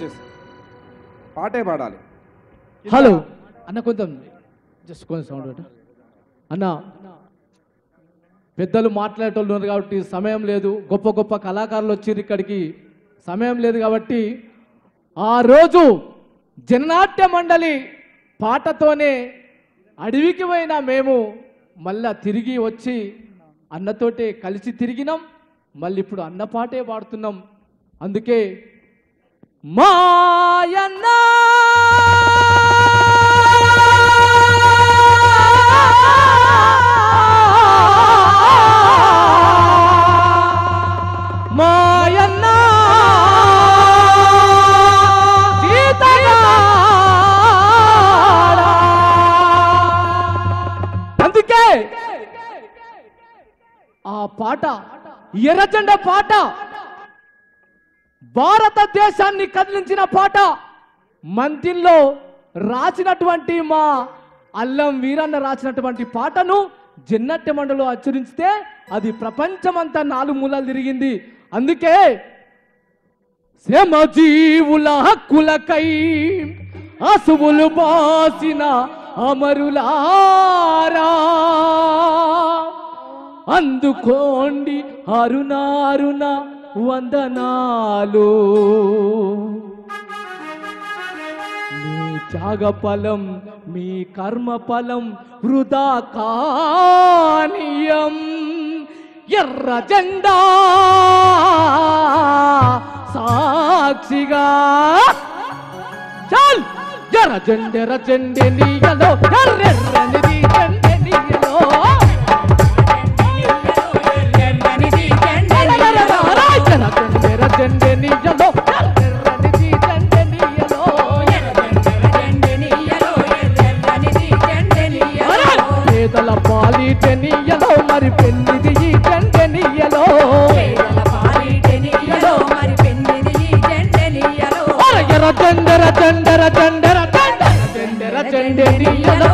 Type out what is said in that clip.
వచ్చేసి పాటే పాడాలి. హలో అన్న, కొంచెం జస్ట్ కొంచెం సౌండ్ అన్న. పెద్దలు మాట్లాడేటోళ్ళు ఉన్నారు కాబట్టి సమయం లేదు, గొప్ప గొప్ప కళాకారులు వచ్చారు ఇక్కడికి, సమయం లేదు కాబట్టి ఆ రోజు జననాట్య మండలి పాటతోనే అడవికి పోయినా మేము మళ్ళా తిరిగి వచ్చి అన్నతోటే కలిసి తిరిగినాం. మళ్ళీ ఇప్పుడు అన్న పాటే పాడుతున్నాం. అందుకే మాయన్న మాయన్న అందుకే ఆ పాట ఎర్రజెండా పాట భారతదేశాన్ని కదిలించిన పాట. మంతిల్లో రాసినటువంటి మా అల్లం వీరన్న రాసినటువంటి పాటను జన్నట్య మండలిలో అచ్చరిస్తే అది ప్రపంచమంతా 4 మూలలు తిరిగింది. అందుకే శ్రమజీవుల హక్కులకై అసువులు బాసిన అమరులారా అందుకోండి అరుణారుణ వందనాలు. మీ త్యాగ ఫలం, మీ కర్మ ఫలం వృధా కానీయం. ఎర్ర జెండా సాక్షిగా చల్ ఎర్ర జెండె నీయలో ఎర్రెర్రనిది జెండె నీయలో జెండె నీయలో ఎర్రెర్రనిది జెండె నీయలో పేదల పాలిటె నీయలో మరి పెన్నిది ఈ జెండె నీయలో ఎర్ర జెండెర జెండెర జెండెర జెండెర జెండె నీయలో